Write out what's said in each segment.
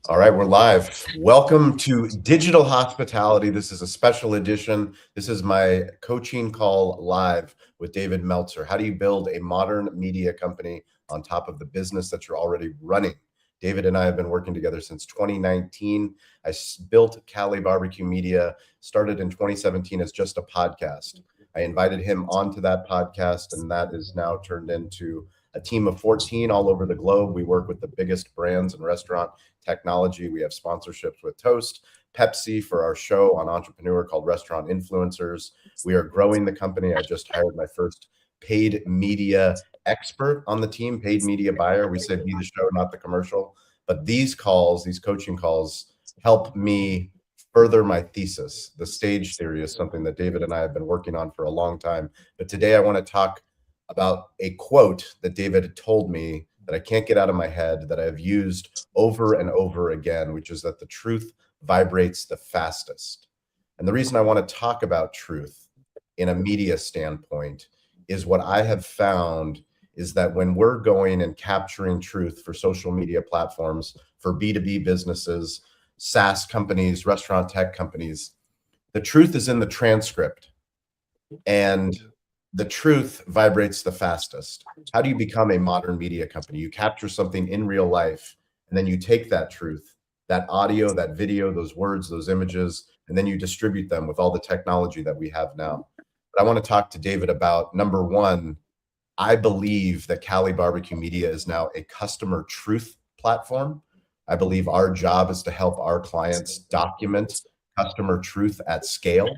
All right, we're live. Welcome to Digital Hospitality. This is a special edition. This is my coaching call live with David Meltzer. How do you build a modern media company on top of the business that you're already running? David and I have been working together since 2019. I built Cali BBQ Media, started in 2017 as just a podcast. I invited him onto that podcast, and that is now turned into a team of 14 all over the globe. We work with the biggest brands and restaurant technology. We have sponsorships with Toast, Pepsi for our show on Entrepreneur called Restaurant Influencers. We are growing the company. I just hired my first paid media expert on the team, paid media buyer. We say be the show, not the commercial. But these calls, these coaching calls, help me further my thesis. The stage theory is something that David and I have been working on for a long time. But today I want to talk about a quote that David had told me that I can't get out of my head, that I've used over and over again, which is that the truth vibrates the fastest. And the reason I want to talk about truth in a media standpoint is what I have found is that when we're going and capturing truth for social media platforms, for B2B businesses, SaaS companies, restaurant tech companies, the truth is in the transcript. And the truth vibrates the fastest. How do you become a modern media company? You capture something in real life, and then you take that truth, that audio, that video, those words, those images, and then you distribute them with all the technology that we have now. But I want to talk to David about, number one, I believe that Cali BBQ Media is now a customer truth platform. I believe our job is to help our clients document customer truth at scale.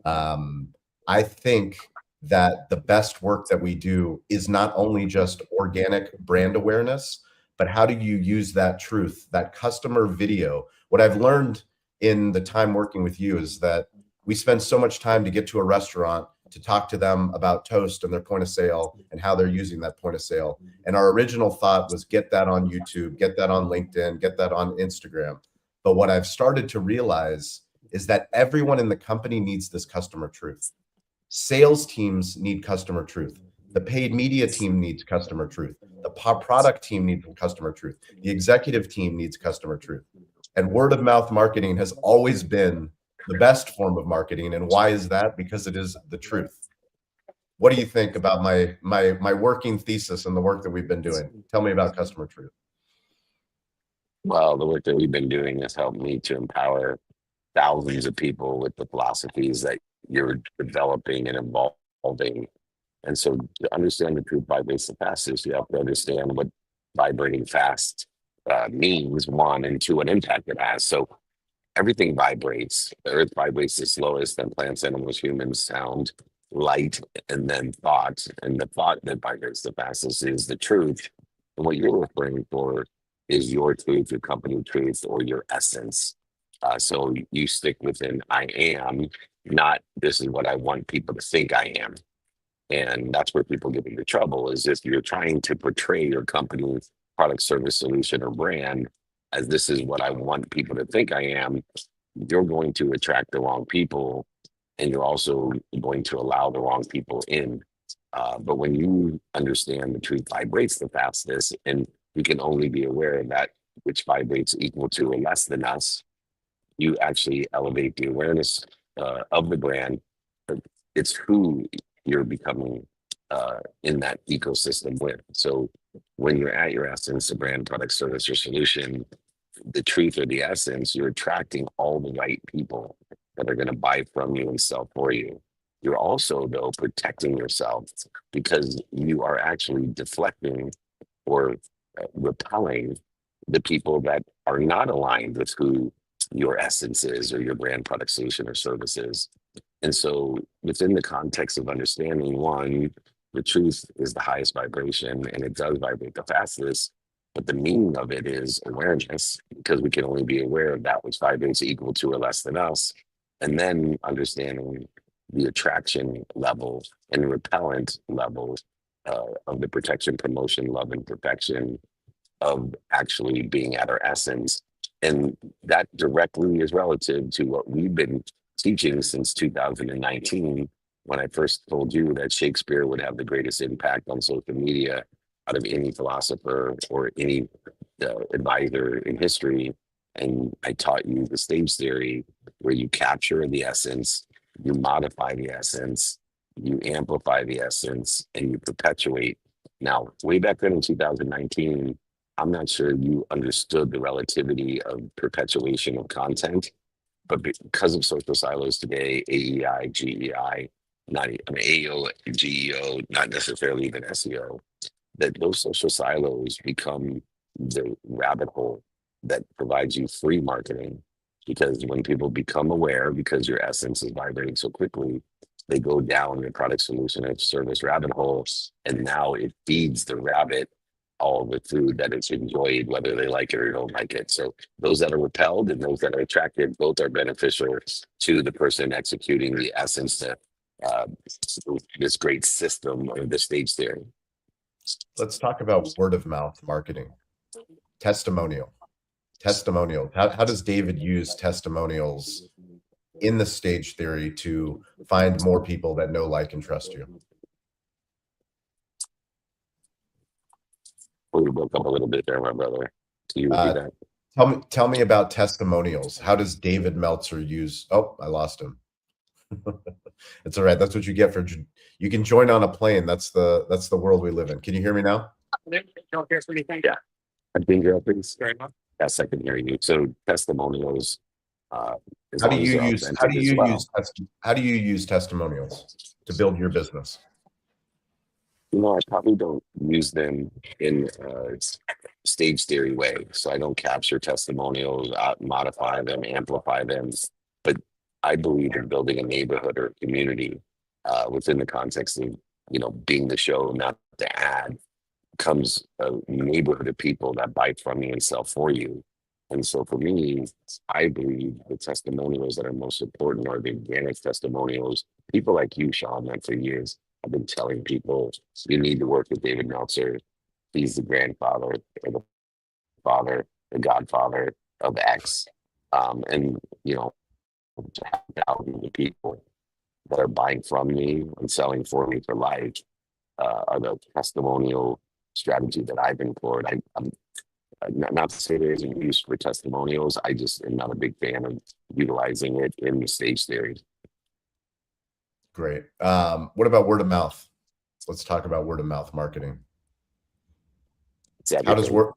I think that the best work that we do is not only just organic brand awareness, but how do you use that truth, that customer video? What I've learned in the time working with you is that we spend so much time to get to a restaurant to talk to them about Toast and their point of sale and how they're using that point of sale. And our original thought was get that on YouTube, get that on LinkedIn, get that on Instagram. But what I've started to realize is that everyone in the company needs this customer truth. Sales teams need customer truth. The paid media team needs customer truth. The product team needs customer truth. The executive team needs customer truth. And word of mouth marketing has always been the best form of marketing. And why is that? Because it is the truth. What do you think about my working thesis and the work that we've been doing? Tell me about customer truth. Well, the work that we've been doing has helped me to empower thousands of people with the philosophies that you're developing and evolving. And so to understand the truth vibrates the fastest, you have to understand what vibrating fast means, one, and two, what impact it has. So everything vibrates. The earth vibrates the slowest, then plants, animals, humans, sound, light, and then thought. And the thought that vibrates the fastest is the truth. And what you're referring for is your truth, your company truth, or your essence. So you stick within I am, not this is what I want people to think I am. And that's where people get into trouble is if you're trying to portray your company, product, service, solution, or brand as this is what I want people to think I am, you're going to attract the wrong people and you're also going to allow the wrong people in. But when you understand the truth vibrates the fastest and you can only be aware of that which vibrates equal to or less than us, you actually elevate the awareness of the brand. It's who you're becoming in that ecosystem with. So when you're at your essence, the brand, product, service, or solution, the truth or the essence, you're attracting all the right people that are going to buy from you and sell for you. You're also, though, protecting yourself because you are actually deflecting or repelling the people that are not aligned with who your essence is or your brand, product, solution, or services. And so within the context of understanding, one, the truth is the highest vibration and it does vibrate the fastest, but the meaning of it is awareness because we can only be aware of that which vibrates equal to or less than us. And then understanding the attraction level and repellent level of the protection, promotion, love, and perfection of actually being at our essence. And that directly is relative to what we've been teaching since 2019, when I first told you that Shakespeare would have the greatest impact on social media out of any philosopher or any advisor in history. And I taught you the stage theory, where you capture the essence, you modify the essence, you amplify the essence, and you perpetuate. Now, way back then in 2019, I'm not sure you understood the relativity of perpetuation of content, but because of social silos today, AEI, GEI, not I mean, AO, GEO, not necessarily even SEO, that those social silos become the rabbit hole that provides you free marketing. Because when people become aware, because your essence is vibrating so quickly, they go down your product, solution, and service rabbit holes, and now it feeds the rabbit all the food that it's enjoyed, whether they like it or don't like it. So those that are repelled and those that are attracted, both are beneficial to the person executing the essence to uh, this great system of the stage theory. Let's talk about word of mouth marketing. Testimonials. How does David use testimonials in the stage theory to find more people that know, like, and trust you? We broke up a little bit there, my brother. Can you repeat that? Tell me about testimonials. How does David Meltzer use? Oh, I lost him. It's all right. That's what you get for, you can join on a plane. That's the world we live in. Can you hear me now? Yeah. I think you're up, please. Yes, I can hear you. So testimonials, as How do long as you they're use authentic as well. how do you use testimonials to build your business? You know, I probably don't use them in a stage theory way. So I don't capture testimonials, modify them, amplify them. But I believe in building a neighborhood or a community within the context of, you know, being the show, not the ad, comes a neighborhood of people that buy from you and sell for you. And so for me, I believe the testimonials that are most important are the organic testimonials. People like you, Shawn, that for years I've been telling people, you need to work with David Meltzer. He's the grandfather or the father, the godfather of X. And, you know, to have thousands of people that are buying from me and selling for me for life are the testimonial strategy that I've employed. I'm not to say there isn't use for testimonials. I just am not a big fan of utilizing it in the stage theory. Great. What about word of mouth? Let's talk about word of mouth marketing. How does word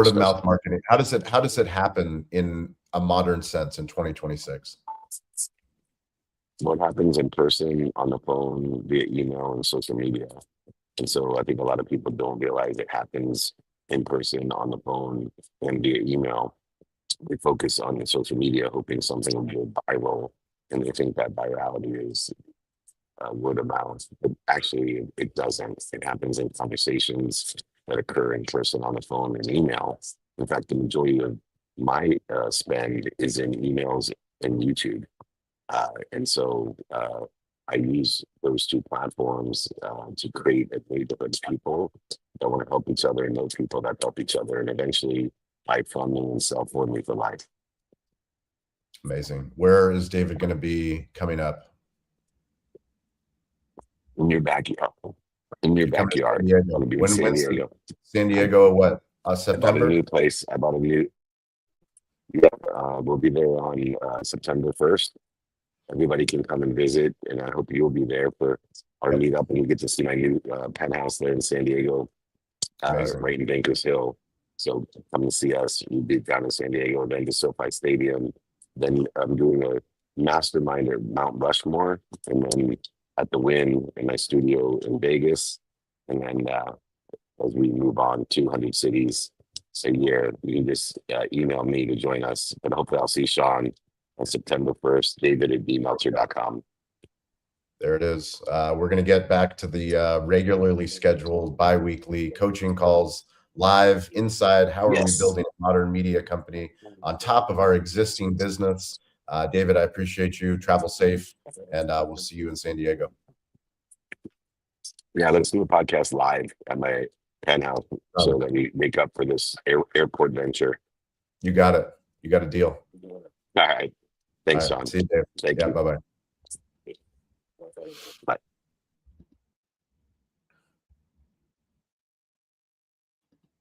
of mouth marketing, how does it happen in a modern sense in 2026? What happens in person, on the phone, via email, and social media. And so I think a lot of people don't realize it happens in person, on the phone, and via email. They focus on the social media, hoping something will go viral, and they think that virality is word of mouth. But actually, it doesn't. It happens in conversations that occur in person, on the phone, and email. In fact, the majority of my spend is in emails and YouTube. And so I use those two platforms to create a neighborhood of people that want to help each other and know people that help each other, and eventually buy from me and sell for me for life. Amazing. Where is David going to be coming up? In your backyard. In your backyard. I'm going to be in San Diego. San Diego, what? September? I bought a new place. I bought a new. Yeah, we'll be there on September 1st. Everybody can come and visit, and I hope you'll be there for our meetup, and you get to see my new penthouse there in San Diego, right in Bankers Hill. So come and see us. We'll be down in San Diego, then to SoFi Stadium. Then I'm doing a mastermind at Mount Rushmore, and then at the Wynn in my studio in Vegas. And then as we move on 200 cities a year, you can just email me to join us. But hopefully I'll see Shawn on September 1st, david@bmeltzer.com. There it is. We're going to get back to the regularly scheduled bi-weekly coaching calls live inside. How are we building a modern media company on top of our existing business? David, I appreciate you. Travel safe, and we'll see you in San Diego. Yeah, let's do a podcast live at my penthouse so that we make up for this airport venture. You got it. You got a deal. All right. Thanks, Shawn. See you, Dave. Thank you. Bye-bye. Bye.